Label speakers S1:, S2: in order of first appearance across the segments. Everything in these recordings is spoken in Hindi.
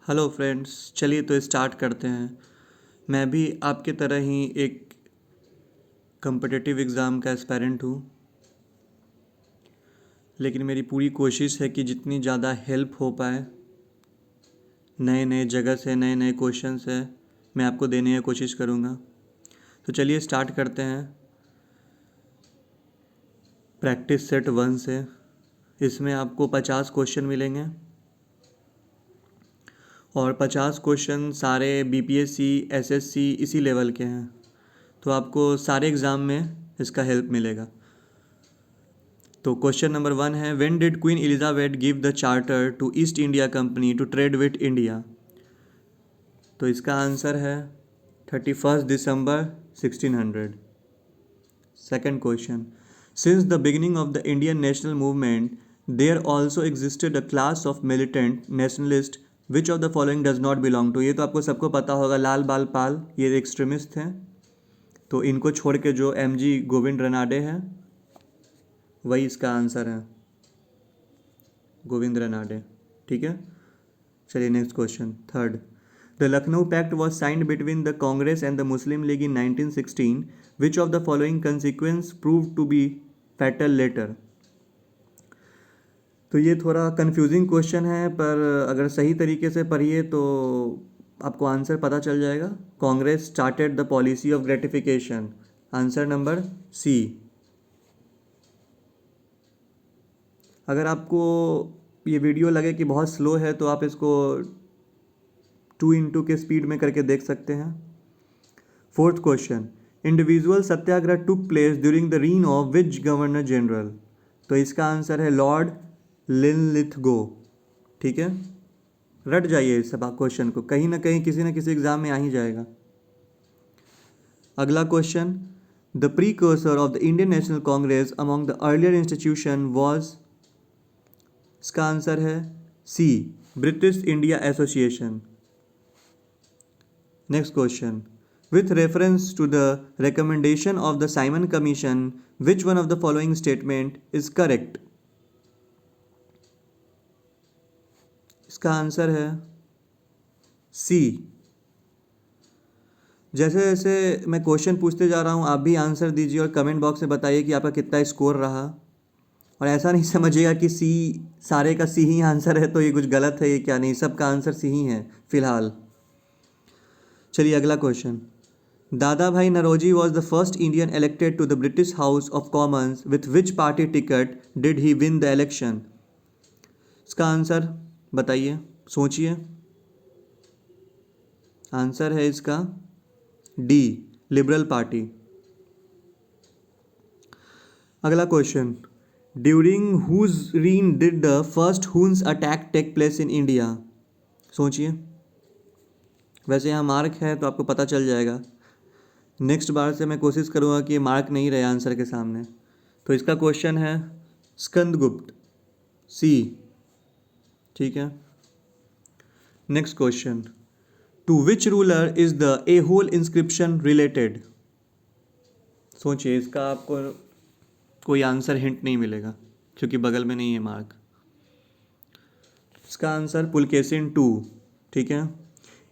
S1: हेलो फ्रेंड्स, चलिए तो स्टार्ट करते हैं। मैं भी आपके तरह ही एक कम्पिटिटिव एग्ज़ाम का एस्पायरेंट हूँ, लेकिन मेरी पूरी कोशिश है कि जितनी ज़्यादा हेल्प हो पाए, नए नए जगह से नए नए क्वेश्चन से मैं आपको देने की कोशिश करूँगा। तो चलिए स्टार्ट करते हैं प्रैक्टिस सेट 1 से। इसमें आपको 50 क्वेश्चन मिलेंगे और 50 क्वेश्चन सारे बीपीएससी एसएससी इसी लेवल के हैं, तो आपको सारे एग्ज़ाम में इसका हेल्प मिलेगा। तो क्वेश्चन नंबर 1 है, when did Queen Elizabeth give the charter to East India Company to trade with India? तो इसका आंसर है 31 दिसंबर 1600। Second question, since the beginning of the Indian national movement there also existed a class of militant nationalist which of the following does not belong to? ये तो आपको सबको पता होगा, लाल बाल पाल ये एक्सट्रीमिस्ट हैं, तो इनको छोड़ के जो एमजी गोविंद रनाडे हैं वही इसका आंसर है, गोविंद रनाडे। ठीक है, चलिए next question third, the Lucknow pact was signed between the Congress and the Muslim League in 1916, which of the following consequence prove to be fatal later? तो ये थोड़ा कंफ्यूजिंग क्वेश्चन है, पर अगर सही तरीके से पढ़िए तो आपको आंसर पता चल जाएगा। Congress started the policy of gratification, answer number C. अगर आपको ये वीडियो लगे कि बहुत स्लो है तो आप इसको 2x के स्पीड में करके देख सकते हैं। Fourth question, individual satyagraha took place during the reign of which governor general? तो इसका आंसर है लॉर्ड लिनलिथगो। ठीक है, रट जाइए इस सब क्वेश्चन को, कहीं ना कहीं किसी न किसी एग्जाम में आ ही जाएगा। अगला question, the precursor of the Indian National Congress among the earlier institution was? इसका आंसर है C, British India Association. Next question, with reference to the recommendation of the Simon Commission which one of the following statement is correct? इसका आंसर है सी। जैसे जैसे मैं क्वेश्चन पूछते जा रहा हूँ आप भी आंसर दीजिए और कमेंट बॉक्स में बताइए कि आपका कितना स्कोर रहा। और ऐसा नहीं समझिएगा कि सी, सारे का सी ही आंसर है तो ये कुछ गलत है, ये क्या नहीं, सबका आंसर सी ही है फिलहाल। चलिए अगला क्वेश्चन, दादा भाई Naoroji was the first Indian elected to the British House of Commons. With which party ticket did he win the election? इसका आंसर बताइए, सोचिए। आंसर है इसका डी, लिबरल पार्टी। अगला question, during whose reign did the first Huns attack take place in India? सोचिए, वैसे यहाँ मार्क है तो आपको पता चल जाएगा। नेक्स्ट बार से मैं कोशिश करूँगा कि ये मार्क नहीं रहे आंसर के सामने। तो इसका क्वेश्चन है स्कंदगुप्त, सी। ठीक है, next question, to which ruler is the Aihole inscription related? सोचिए, इसका आपको कोई आंसर हिंट नहीं मिलेगा क्योंकि बगल में नहीं है मार्क। इसका आंसर पुलकेशिन टू। ठीक है,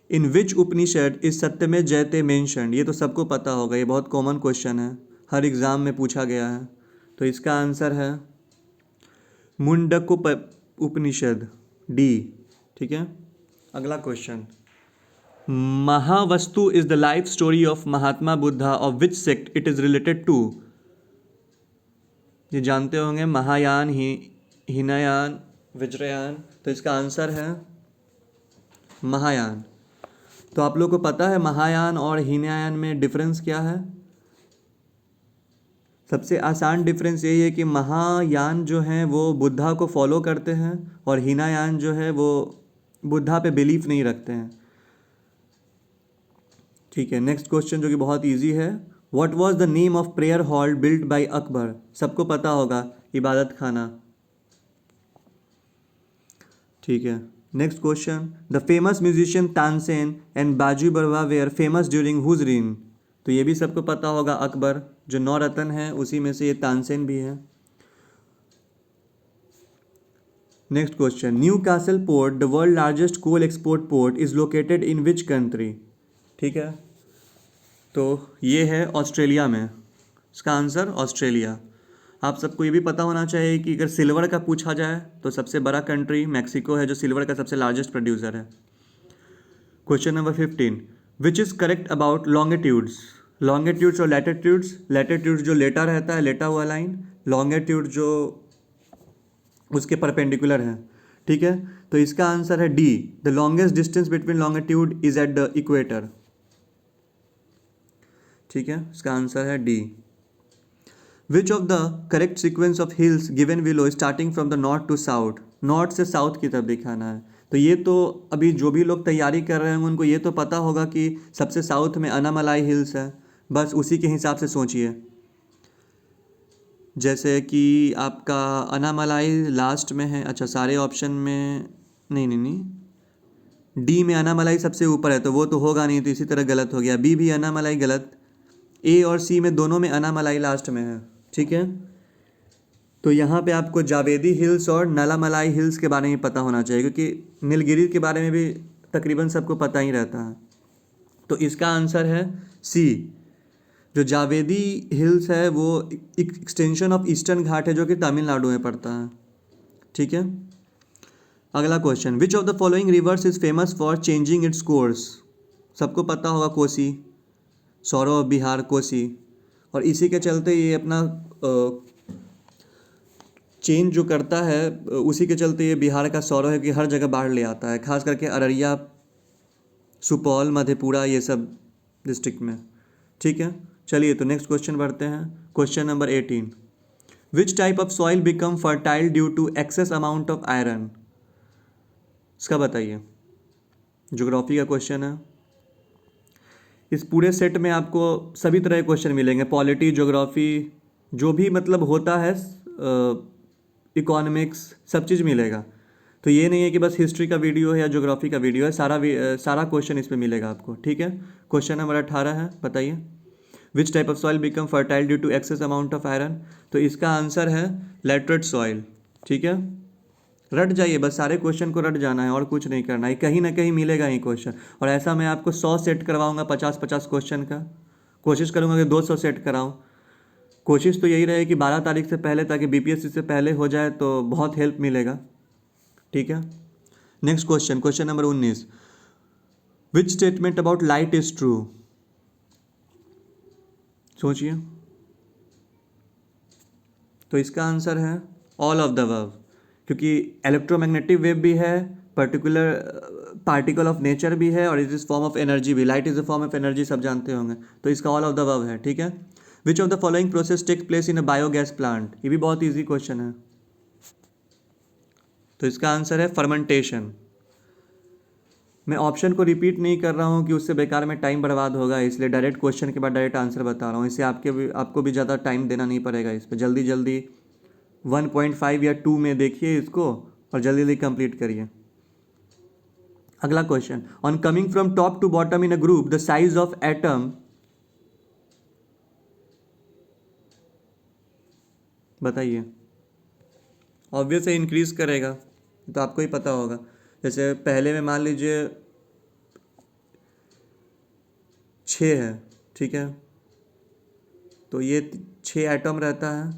S1: इन विच उपनिषद इज सत्यमेव जयते मेंशन्ड? ये तो सबको पता होगा, ये बहुत कॉमन क्वेश्चन है, हर एग्जाम में पूछा गया है। तो इसका आंसर है मुंडकोप उपनिषद, डी। ठीक है, अगला question, Mahavastu is the life story of Mahatma Buddha of which sect it is related to? ये जानते होंगे, महायान, हीनयान, वज्रयान। तो इसका आंसर है महायान। तो आप लोग को पता है महायान और हीनयान में डिफरेंस क्या है? सबसे आसान डिफरेंस यही है कि महायान जो हैं वो बुद्धा को फॉलो करते हैं और हीनयान जो है वो बुद्धा पे बिलीफ नहीं रखते हैं। ठीक है, नेक्स्ट क्वेश्चन जो कि बहुत इजी है, what was the name of prayer hall built by Akbar? सबको पता होगा, इबादत खाना। ठीक है, next question, the famous musician Tansen and Baiju Bawra were famous during whose reign? तो ये भी सबको पता होगा, अकबर जो 9 रत्न है उसी में से ये तानसेन भी है। Next question, Newcastle port the world largest coal export port is located in which country. ठीक है, तो ये है ऑस्ट्रेलिया में, इसका आंसर ऑस्ट्रेलिया। आप सबको ये भी पता होना चाहिए कि अगर सिल्वर का पूछा जाए तो सबसे बड़ा कंट्री मैक्सिको है जो सिल्वर का सबसे लार्जेस्ट प्रोड्यूसर है। Question number 15, which is correct about longitudes. Longitudes और लैटिट्यूड्स, लैटिट्यूड्स जो लेटा रहता है, लेटा हुआ लाइन, लॉन्गिट्यूड जो उसके परपेंडिकुलर है। ठीक है, तो इसका आंसर है D, the longest distance between longitude is at the equator. ठीक है, इसका आंसर है D. Which of the correct sequence of hills given below starting from the north to south, north से साउथ की तरफ दिखाना है। तो ये तो अभी जो भी लोग तैयारी कर रहे हैं उनको ये तो पता होगा कि सबसे साउथ में अनामलाई हिल्स है, बस उसी के हिसाब से सोचिए। जैसे कि आपका अनामलाई लास्ट में है, अच्छा सारे ऑप्शन में नहीं नहीं नहीं, डी में अनामलाई सबसे ऊपर है तो वो तो होगा नहीं, तो इसी तरह गलत हो गया। बी भी अनामलाई गलत, ए और सी में दोनों में अनामलाई लास्ट में है। ठीक है, तो यहाँ पे आपको जावेदी हिल्स और नलामलाई हिल्स के बारे में पता होना चाहिए, क्योंकि नीलगिरी के बारे में भी तकरीबन सबको पता ही रहता है। तो इसका आंसर है सी, जो जावेदी हिल्स है वो एक्सटेंशन ऑफ ईस्टर्न घाट है जो कि तमिलनाडु में पड़ता है। ठीक है, अगला question, which of the following rivers is famous for changing its course. सबको पता होगा कोसी, सौरव ऑफ बिहार कोसी, और इसी के चलते ये अपना चेंज जो करता है, उसी के चलते ये बिहार का सौरव है कि हर जगह बाढ़ ले आता है, खास करके अररिया, सुपौल, मधेपुरा, ये सब डिस्ट्रिक्ट में। ठीक है, चलिए तो नेक्स्ट क्वेश्चन बढ़ते हैं। Question number 18, which type of soil become fertile due to excess amount of iron. इसका बताइए, ज्योग्राफी का क्वेश्चन है। इस पूरे सेट में आपको सभी तरह के क्वेश्चन मिलेंगे, पॉलिटी, ज्योग्राफी, जो भी मतलब होता है, इकोनॉमिक्स, सब चीज़ मिलेगा। तो ये नहीं है कि बस हिस्ट्री का वीडियो है या ज्योग्राफी का वीडियो है, सारा क्वेश्चन इसमें मिलेगा आपको। ठीक है, क्वेश्चन नंबर 18 है, बताइए, which type of soil become fertile due to excess amount of iron. तो इसका आंसर है लैटरेट सॉइल। ठीक है, रट जाइए, बस सारे क्वेश्चन को रट जाना है और कुछ नहीं करना है, कहीं ना कहीं मिलेगा ही क्वेश्चन। और ऐसा मैं आपको 100 सेट करवाऊंगा, 50-50 क्वेश्चन का, कोशिश करूंगा कि 200 सेट कराऊं। कोशिश तो यही रहे कि 12 तारीख से पहले, ताकि बीपीएससी से पहले हो जाए तो बहुत हेल्प मिलेगा। ठीक है, next question, question number 19, which statement about light is true. सोचिए, तो इसका आंसर है ऑल ऑफ द अबव, क्योंकि इलेक्ट्रोमैग्नेटिक वेव भी है, पर्टिकुलर पार्टिकल ऑफ नेचर भी है, और it is form of energy भी, light is a form of energy, सब जानते होंगे। तो इसका ऑल ऑफ द अबव है। ठीक है, which of the following process takes place in a biogas plant. ये भी बहुत ईजी क्वेश्चन है, तो इसका आंसर है फर्मेंटेशन। मैं ऑप्शन को रिपीट नहीं कर रहा हूँ कि उससे बेकार में टाइम बर्बाद होगा, इसलिए डायरेक्ट क्वेश्चन के बाद डायरेक्ट आंसर बता रहा हूँ, इससे आपको भी ज़्यादा टाइम देना नहीं पड़ेगा इस पर। जल्दी जल्दी 1.5 या 2 में देखिए इसको और जल्दी जल्दी कंप्लीट करिए। अगला question, on coming from top to bottom in a group the size of atom. बताइए, ऑब्वियस है इंक्रीज करेगा, तो आपको ही पता होगा। जैसे पहले में मान लीजिए 6 है, ठीक है, तो ये 6 एटम रहता है,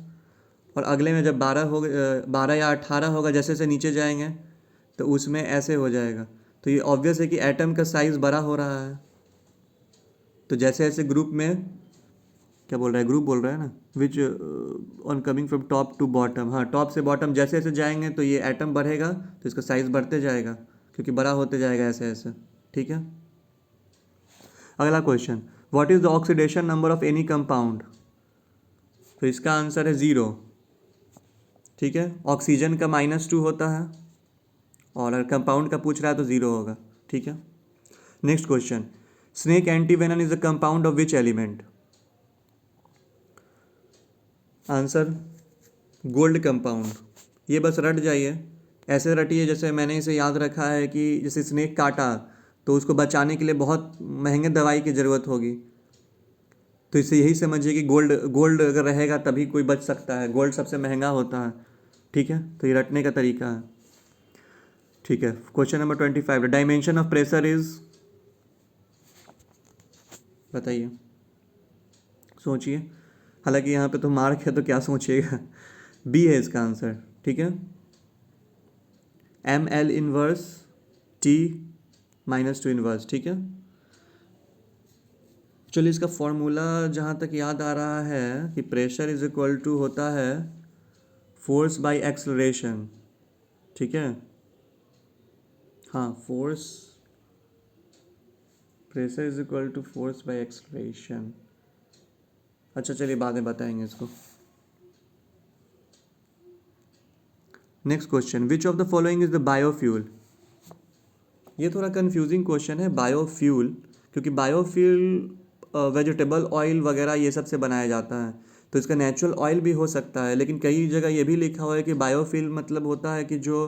S1: और अगले में जब 12 या 18 होगा, जैसे जैसे नीचे जाएंगे तो उसमें ऐसे हो जाएगा। तो ये ऑब्वियस है कि एटम का साइज़ बड़ा हो रहा है। तो जैसे जैसे ग्रुप में, क्या बोल रहा है, ग्रुप बोल रहा है ना, which on coming from top to bottom, हाँ टॉप से बॉटम जैसे जैसे जाएंगे तो ये एटम बढ़ेगा, तो इसका साइज़ बढ़ते जाएगा क्योंकि बड़ा होते जाएगा ऐसे ऐसे। ठीक है, अगला question, what is the oxidation number of any compound. तो इसका आंसर है 0। ठीक है, ऑक्सीजन का -2 होता है, और अगर कंपाउंड का पूछ रहा है तो 0 होगा। ठीक है, next question, snake antivenom is a compound of which element. Answer gold compound. ये बस रट जाइए, ऐसे रटिए जैसे मैंने इसे याद रखा है कि जैसे स्नेक काटा तो उसको बचाने के लिए बहुत महंगे दवाई की ज़रूरत होगी, तो इसे यही समझिए कि गोल्ड अगर रहेगा तभी कोई बच सकता है, गोल्ड सबसे महंगा होता है। ठीक है, तो ये रटने का तरीका है। ठीक है, question number 25, the dimension of pressure is, बताइए, सोचिए। हालांकि यहाँ पे तो मार्क है तो क्या सोचिएगा। बी है इसका आंसर, ठीक है, ml इनवर्स t -2 इनवर्स, ठीक है। चलिए इसका फॉर्मूला जहाँ तक याद आ रहा है कि प्रेशर इज इक्वल टू होता है फोर्स बाय एक्सलरेशन, ठीक है। हाँ, force, pressure is equal to force by acceleration. अच्छा चलिए बाद में बताएंगे इसको। Next question, which of the following is the biofuel. ये थोड़ा कंफ्यूजिंग क्वेश्चन है, बायोफ्यूल, क्योंकि बायोफ्यूल वेजिटेबल ऑयल वगैरह ये सब से बनाया जाता है, तो इसका नेचुरल ऑयल भी हो सकता है, लेकिन कई जगह ये भी लिखा हुआ है कि बायोफ्यूल मतलब होता है कि जो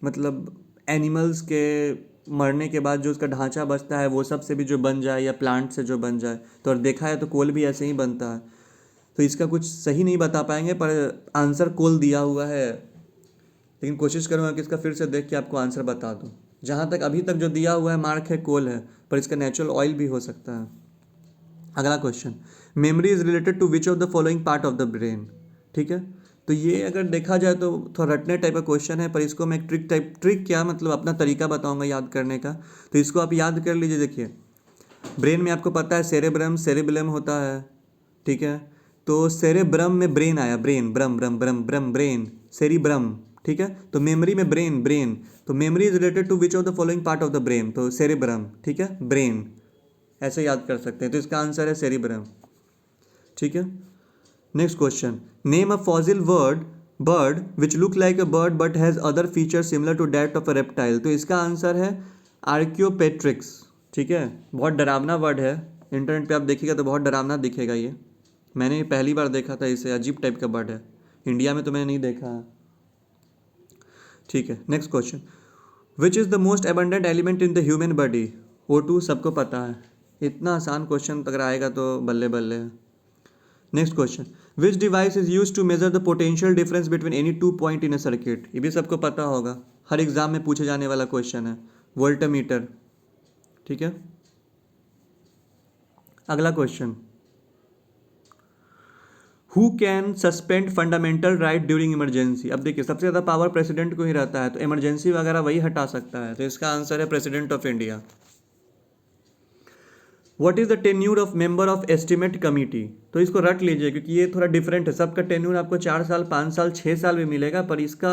S1: मतलब एनिमल्स के मरने के बाद जो उसका ढांचा बचता है वो सब से भी जो बन जाए, या प्लांट से जो बन जाए। तो और देखा है तो कोल भी ऐसे ही बनता है, तो इसका कुछ सही नहीं बता पाएंगे, पर आंसर कोल दिया हुआ है, लेकिन कोशिश करूँगा कि इसका फिर से देख के आपको आंसर बता दूँ। जहाँ तक अभी तक जो दिया हुआ है मार्क है कोल है, पर इसका नेचुरल ऑयल भी हो सकता है। अगला question, memory is related to which of the following part of the brain, ठीक है। तो ये अगर देखा जाए तो थोड़ा रटने टाइप का क्वेश्चन है, पर इसको मैं एक ट्रिक क्या मतलब अपना तरीका बताऊंगा याद करने का, तो इसको आप याद कर लीजिए। देखिए, ब्रेन में आपको पता है सेरेब्रम सेरेबेलम होता है, ठीक है। तो सेरेब्रम में ब्रेन आया, ब्रेन, ब्रम ब्रम ब्रम ब्रम ब्रेन, सेरिब्रम, ठीक है। तो मेमोरी में ब्रेन, ब्रेन, तो memory is related to which of the following part of the brain, तो सेरेब्रम, ठीक है, ब्रेन, ऐसे याद कर सकते हैं। तो इसका आंसर है सेरिब्रम, ठीक है। Next question, name a fossil bird which look like a bird but has other feature similar to that of a reptile. तो इसका आंसर है आर्कियोपेट्रिक्स, ठीक है। बहुत डरावना वर्ड है, इंटरनेट पे आप देखिएगा तो बहुत डरावना दिखेगा ये। मैंने पहली बार देखा था इसे, अजीब टाइप का बर्ड है, इंडिया में तो मैंने नहीं देखा, ठीक है। Next question, which is the most abundant element in the human body. O2 सबको पता है, इतना आसान क्वेश्चन अगर आएगा तो बल्ले बल्ले है। Next question, which device is use to measure the potential difference between any 2 point in a circuit. ये भी सबको पता होगा, हर एग्जाम में पूछे जाने वाला क्वेश्चन है, वोल्टमीटर, ठीक है। अगला question, who can suspend fundamental right during emergency. अब देखिए सबसे ज़्यादा पावर प्रेसिडेंट को ही रहता है, तो इमरजेंसी वगैरह वही हटा सकता है, तो इसका आंसर है president of India. What is the tenure of member of estimate committee. तो इसको रट लीजिए क्योंकि ये थोड़ा डिफरेंट है, सबका टेन्यूर आपको 4 साल 5 साल 6 साल भी मिलेगा, पर इसका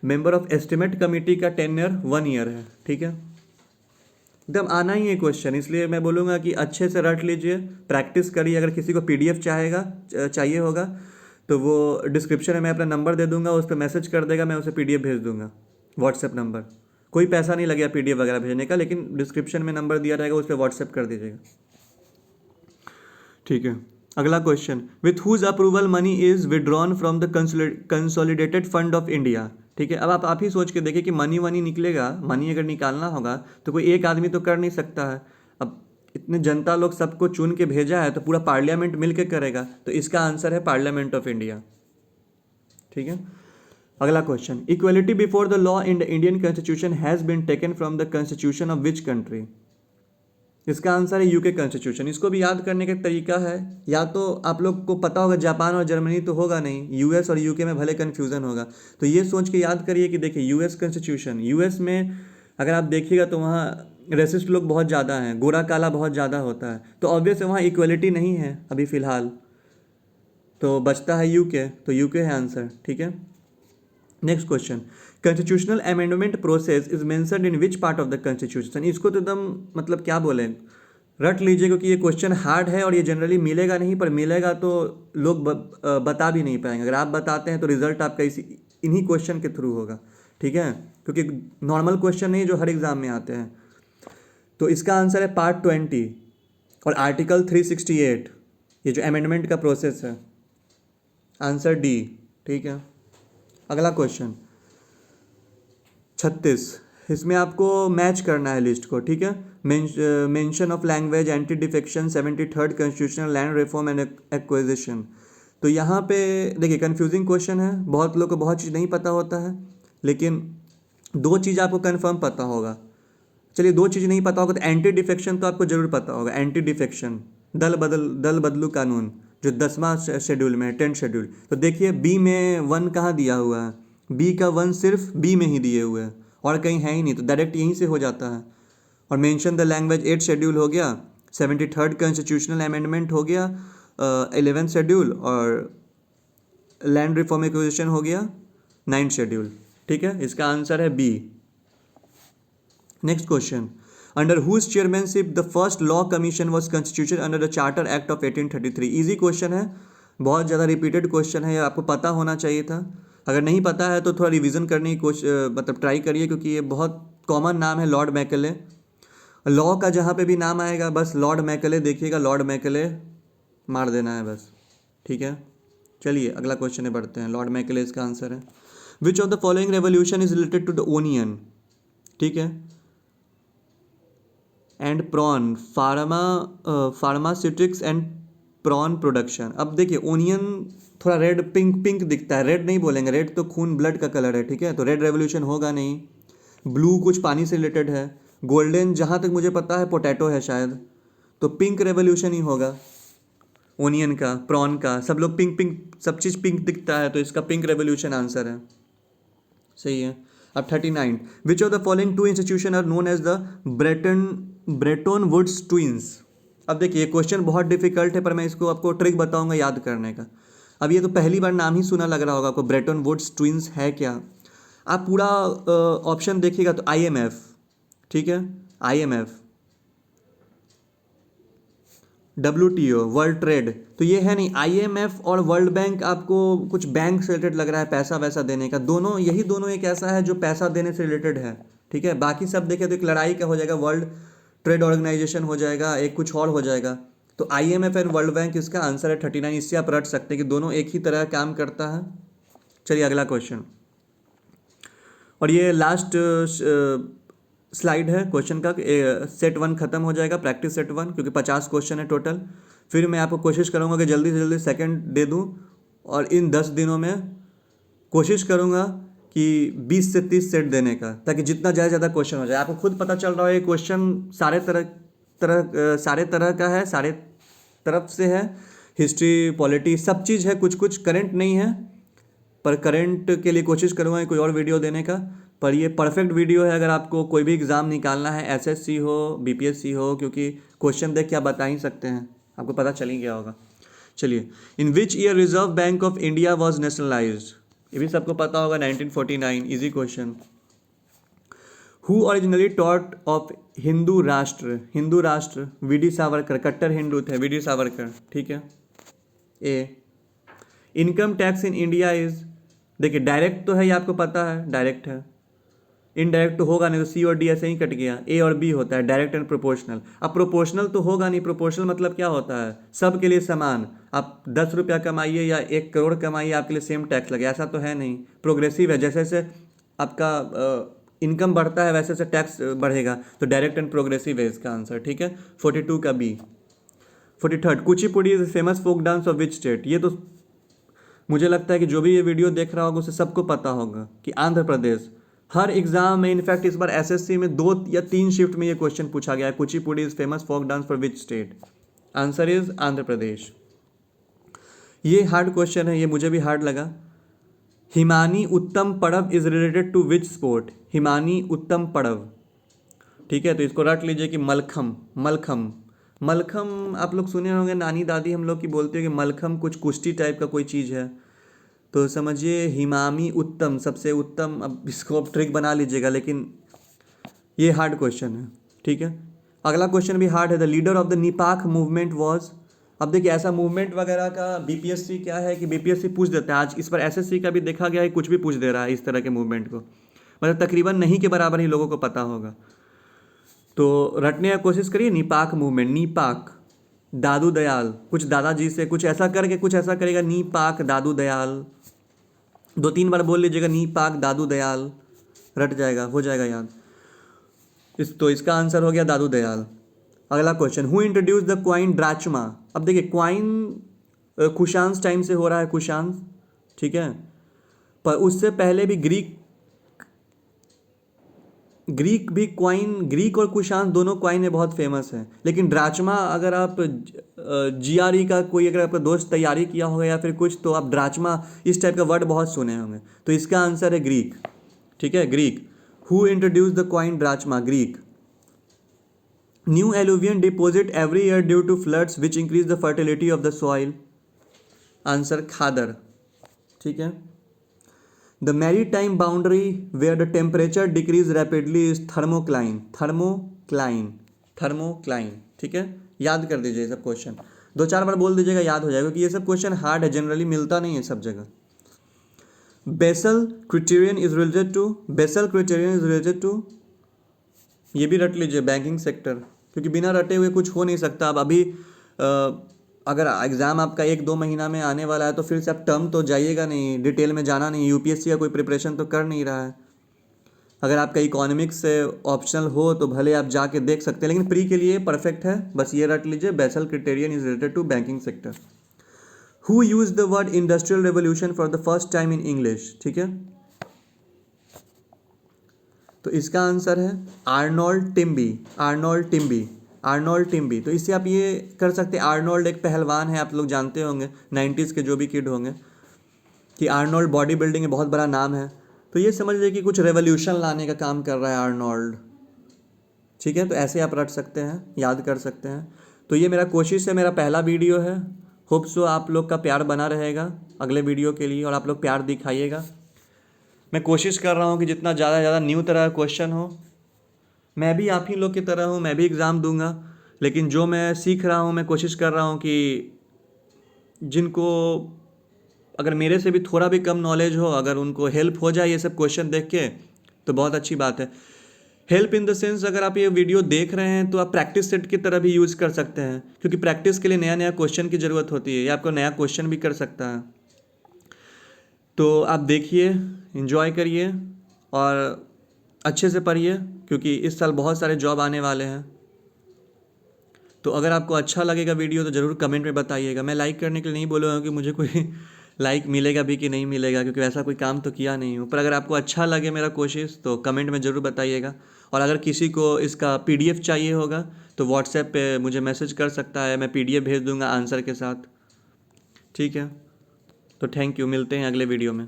S1: मेंबर ऑफ एस्टिमेट कमिटी का टेन्यूर 1 ईयर है, ठीक है। एकदम आना ही है क्वेश्चन, इसलिए मैं बोलूँगा कि अच्छे से रट लीजिए, प्रैक्टिस करिए। अगर किसी को PDF चाहिए होगा तो वो डिस्क्रिप्शन में मैं अपना नंबर दे दूंगा, उस पर मैसेज कर देगा, मैं उसे PDF भेज दूंगा, व्हाट्सएप नंबर। कोई पैसा नहीं लगेगा PDF वगैरह भेजने का, लेकिन डिस्क्रिप्शन में नंबर दिया रहेगा, उस पर व्हाट्सएप कर दीजिएगा, ठीक है। अगला question, with whose approval money is withdrawn from the consolidated fund of India, ठीक है। अब आप ही सोच के देखिए कि मनी निकलेगा, मनी अगर निकालना होगा तो कोई एक आदमी तो कर नहीं सकता है, अब इतने जनता लोग सबको चुन के भेजा है तो पूरा पार्लियामेंट मिल के करेगा, तो इसका आंसर है पार्लियामेंट ऑफ इंडिया, ठीक है। अगला question, equality before the law in the Indian constitution has been taken from the constitution of which country. इसका आंसर है UK कॉन्स्टिट्यूशन। इसको भी याद करने का तरीका है, या तो आप लोग को पता होगा जापान और जर्मनी तो होगा नहीं, US और UK में भले कन्फ्यूज़न होगा, तो ये सोच के याद करिए कि देखिए US कॉन्स्टिट्यूशन, US में अगर आप देखिएगा तो वहाँ रेसिस्ट लोग बहुत ज़्यादा हैं, गोरा काला बहुत ज़्यादा होता है, तो ऑब्वियस वहाँ इक्वलिटी नहीं है अभी फ़िलहाल, तो बचता है UK, तो UK है आंसर, ठीक है। Next question, constitutional amendment process is mentioned in which part of the constitution. इसको तो एकदम मतलब क्या बोलें, रट लीजिए क्योंकि ये क्वेश्चन हार्ड है और ये जनरली मिलेगा नहीं, पर मिलेगा तो लोग बता भी नहीं पाएंगे। अगर आप बताते हैं तो रिजल्ट आपका इन्हीं क्वेश्चन के थ्रू होगा, ठीक है, क्योंकि नॉर्मल क्वेश्चन नहीं जो हर एग्जाम में आते हैं। तो इसका आंसर है पार्ट 20 और आर्टिकल 368, ये जो अमेंडमेंट का प्रोसेस है, आंसर D, ठीक है। अगला क्वेश्चन 36, इसमें आपको मैच करना है लिस्ट को, ठीक है। Mention of language, anti defection, 73rd constitutional land reform and acquisition. तो यहाँ पे देखिए कंफ्यूजिंग क्वेश्चन है, बहुत लोग को बहुत चीज़ नहीं पता होता है, लेकिन दो चीज़ आपको कंफर्म पता होगा। चलिए, दो चीज़ नहीं पता होगा तो एंटी डिफेक्शन तो आपको जरूर पता होगा। एंटी डिफेक्शन, दल बदलू कानून, जो 10वां शेड्यूल में है, 10th शेड्यूल। तो देखिए बी में 1 कहाँ दिया हुआ है, बी का 1 सिर्फ बी में ही दिए हुए हैं और कहीं है ही नहीं, तो डायरेक्ट यहीं से हो जाता है। और mention the language 8th schedule हो गया, 73rd कॉन्स्टिट्यूशनल अमेंडमेंट हो गया, 11th शेड्यूल, और लैंड रिफॉर्म एक्विजिशन हो गया 9th शेड्यूल। ठीक है, इसका आंसर है B. Next question, under whose chairmanship the first law commission was constitution under the charter act of 1833। Easy question है, बहुत ज़्यादा रिपीटेड क्वेश्चन है, आपको पता होना चाहिए था। अगर नहीं पता है तो थोड़ा रिवीजन करने की मतलब ट्राई करिए, क्योंकि ये बहुत कॉमन नाम है, लॉर्ड मैकले। लॉ का जहाँ पे भी नाम आएगा बस लॉर्ड मैकले देखिएगा, लॉर्ड मैकले मार देना है बस। ठीक है, चलिए अगला क्वेश्चन में बढ़ते हैं। लॉर्ड मैकले इसका आंसर है। Which of the following revolution is related to the onion. ठीक है, and prawn pharmaceutics and prawn production. अब देखिए ओनियन थोड़ा रेड पिंक पिंक दिखता है, रेड नहीं बोलेंगे, रेड तो खून ब्लड का कलर है। ठीक है, तो रेड रेवोल्यूशन होगा नहीं। ब्लू कुछ पानी से रिलेटेड है। गोल्डन जहाँ तक मुझे पता है पोटैटो है शायद, तो पिंक रेवोल्यूशन ही होगा ओनियन का, प्रॉन का। सब लोग पिंक पिंक, सब चीज़ पिंक दिखता है, तो इसका पिंक रेवोल्यूशन आंसर है। सही है। अब 39, which of the following two institution are known as the Bretton Woods twins. अब देखिए क्वेश्चन बहुत डिफिकल्ट है, पर मैं इसको आपको ट्रिक बताऊंगा याद करने का। अब ये तो पहली बार नाम ही सुना लग रहा होगा आपको, ब्रेटन वुड्स ट्विंस है क्या। आप पूरा ऑप्शन देखिएगा तो IMF, ठीक है, IMF, WTO, वर्ल्ड ट्रेड, तो ये है नहीं। IMF और वर्ल्ड बैंक आपको कुछ बैंक से रिलेटेड लग रहा है, पैसा वैसा देने का। दोनों यही दोनों एक ऐसा है जो पैसा देने से रिलेटेड है। ठीक है, बाकी सब देखें तो एक लड़ाई का हो जाएगा, वर्ल्ड ट्रेड ऑर्गेनाइजेशन हो जाएगा, एक कुछ और हो जाएगा। तो IMF एंड वर्ल्ड बैंक इसका आंसर है 39। इससे आप रट सकते हैं कि दोनों एक ही तरह काम करता है। चलिए अगला क्वेश्चन, और ये लास्ट स्लाइड है क्वेश्चन का। सेट 1 खत्म हो जाएगा, प्रैक्टिस सेट 1, क्योंकि 50 क्वेश्चन है टोटल। फिर मैं आपको कोशिश करूँगा कि जल्दी से जल्दी सेकंड दे दूँ, और इन 10 दिनों में कोशिश करूँगा कि 20 से 30 सेट देने का, ताकि जितना ज़्यादा क्वेश्चन हो जाए। आपको खुद पता चल रहा है ये क्वेश्चन सारे तरह का है, सारे तरफ से है। हिस्ट्री, पॉलिटी, सब चीज़ है, कुछ कुछ करंट नहीं है, पर करंट के लिए कोशिश करूँगा कोई और वीडियो देने का। पर ये परफेक्ट वीडियो है अगर आपको कोई भी एग्ज़ाम निकालना है, SSC हो, BPSC हो, क्योंकि क्वेश्चन देख के आप बता ही सकते हैं, आपको पता चल ही गया होगा। चलिए, in which year Reserve Bank of India was nationalized. ये भी सबको पता होगा, 1949। Easy question. Who originally thought of Hindu Rashtra. Hindu राष्ट्र VD सावरकर, कट्टर हिंदू थे VD सावरकर। ठीक है। A, income tax in India is, देखिए डायरेक्ट तो है, ये आपको पता है डायरेक्ट है। इनडायरेक्ट तो होगा नहीं, तो C और D ऐसे ही कट गया। A और B होता है डायरेक्ट एंड प्रोपोर्शनल। अब प्रोपोर्शनल तो होगा नहीं, प्रोपोर्शनल मतलब क्या होता है, सबके लिए समान। आप 10 रुपया कमाइए या 1 करोड़ कमाइए, आपके लिए सेम टैक्स लगे, ऐसा तो है नहीं। प्रोग्रेसिव है, जैसे जैसे आपका इनकम बढ़ता है वैसे वैसे टैक्स बढ़ेगा, तो डायरेक्ट एंड प्रोग्रेसिव है इसका आंसर। ठीक है, 42 का B। 43, Kuchipudi is famous folk dance of which state. ये तो मुझे लगता है कि जो भी ये वीडियो देख रहा होगा उसे सबको पता होगा कि आंध्र प्रदेश। हर एग्जाम में, इनफैक्ट इस बार SSC में 2 या 3 शिफ्ट में ये क्वेश्चन पूछा गया है, Kuchipudi is famous folk dance for which state. Answer is Andhra Pradesh. ये हार्ड क्वेश्चन है, ये मुझे भी हार्ड लगा। Himani Uttam Padav is related to which sport. Himani Uttam Padav, ठीक है, तो इसको रट लीजिए कि मलखम। मलखम, मलखम आप लोग सुने होंगे, नानी दादी हम लोग की बोलते हैं कि मलखम कुछ कुश्ती टाइप का कोई चीज़ है, तो समझिए हिमामी उत्तम, सबसे उत्तम। अब इसको आप ट्रिक बना लीजिएगा, लेकिन ये हार्ड क्वेश्चन है। ठीक है, अगला क्वेश्चन भी हार्ड है। The leader of the Nipak movement was. अब देखिए ऐसा मूवमेंट वगैरह का BPSC क्या है कि BPSC पूछ देता है। आज इस पर SSC का भी देखा गया है, कुछ भी पूछ दे रहा है इस तरह के मूवमेंट को, मतलब तकरीबन नहीं के बराबर ही लोगों को पता होगा। तो रटने की कोशिश करिए, निपाक मूवमेंट, निपाक, दादू दयाल, कुछ दादाजी से कुछ ऐसा करके कुछ ऐसा करेगा, निपाक दादू दयाल। 2-3 बार बोल लीजिएगा, निपाक दादू दयाल, रट जाएगा, हो जाएगा याद। तो इसका आंसर हो गया दादू दयाल। अगला question, who introduce the coin drachma. अब देखिए क्वाइन कुशांस टाइम से हो रहा है, कुशांस, ठीक है, पर उससे पहले भी ग्रीक ग्रीक भी क्वाइन, ग्रीक और कुशांत दोनों क्वाइन में बहुत फेमस है, लेकिन ड्राचमा अगर आप जीआरई का कोई अगर आपका दोस्त तैयारी किया होगा या फिर कुछ, तो आप ड्राचमा इस टाइप का वर्ड बहुत सुने होंगे। तो इसका आंसर है ग्रीक। ठीक है, Greek. Who introduce the coin drachma? Greek. New alluvial deposit every year due to floods which increase the fertility of the soil? Answer khadar. ठीक है। The maritime boundary where the temperature decreases rapidly is thermocline? Thermocline, thermocline. ठीक है, याद कर दीजिए सब क्वेश्चन, 2-4 बार बोल दीजिएगा, याद हो जाएगा, क्योंकि ये सब क्वेश्चन हार्ड है, जनरली मिलता नहीं है सब जगह। Basel criterion is related to, Basel criterion is related to, ये भी रट लीजिए, बैंकिंग सेक्टर, क्योंकि बिना रटे हुए कुछ हो नहीं सकता। अब अभी अगर एग्ज़ाम आपका 1-2 महीना में आने वाला है तो फिर से आप टर्म तो जाइएगा नहीं, डिटेल में जाना नहीं, यूपीएससी का कोई प्रिपरेशन तो कर नहीं रहा है। अगर आपका इकोनॉमिक्स से ऑप्शनल हो तो भले आप जाके देख सकते हैं, लेकिन प्री के लिए परफेक्ट है, बस ये रट लीजिए, Basel criterion is related to banking sector. Who use the word industrial revolution for the first time in English? ठीक है, तो इसका आंसर है Arnold Toynbee, Arnold Toynbee, Arnold Toynbee. तो इससे आप ये कर सकते हैं, आर्नोल्ड एक पहलवान है, आप लोग जानते होंगे 90s के जो भी किड होंगे, कि आर्नोल्ड बॉडी बिल्डिंग में बहुत बड़ा नाम है, तो ये समझ लीजिए कि कुछ रेवोल्यूशन लाने का काम कर रहा है आर्नोल्ड। ठीक है, तो ऐसे आप रट सकते हैं, याद कर सकते हैं। तो ये मेरा कोशिश है, मेरा पहला वीडियो है, होप सो आप लोग का प्यार बना रहेगा अगले वीडियो के लिए, और आप लोग प्यार दिखाइएगा। मैं कोशिश कर रहा हूँ कि जितना ज़्यादा से ज़्यादा न्यू तरह का क्वेश्चन हो। मैं भी आप ही लोग की तरह हूँ, मैं भी एग्ज़ाम दूंगा, लेकिन जो मैं सीख रहा हूँ मैं कोशिश कर रहा हूँ कि जिनको अगर मेरे से भी थोड़ा भी कम नॉलेज हो, अगर उनको हेल्प हो जाए ये सब क्वेश्चन देख के, तो बहुत अच्छी बात है। हेल्प इन द सेंस, अगर आप ये वीडियो देख रहे हैं तो आप प्रैक्टिस सेट की तरह भी यूज़ कर सकते हैं, क्योंकि प्रैक्टिस के लिए नया नया क्वेश्चन की ज़रूरत होती है, ये आपको नया क्वेश्चन भी कर सकता है। तो आप देखिए, इन्जॉय करिए और अच्छे से पढ़िए, क्योंकि इस साल बहुत सारे जॉब आने वाले हैं। तो अगर आपको अच्छा लगेगा वीडियो तो ज़रूर कमेंट में बताइएगा। मैं लाइक करने के लिए नहीं बोलूँगा कि मुझे कोई लाइक मिलेगा भी कि नहीं मिलेगा, क्योंकि ऐसा कोई काम तो किया नहीं हूँ, पर अगर आपको अच्छा लगे मेरा कोशिश तो कमेंट में ज़रूर बताइएगा। और अगर किसी को इसका PDF चाहिए होगा तो व्हाट्सएप पे मुझे मैसेज कर सकता है, मैं PDF भेज दूँगा आंसर के साथ। ठीक है, तो थैंक यू, मिलते हैं अगले वीडियो में।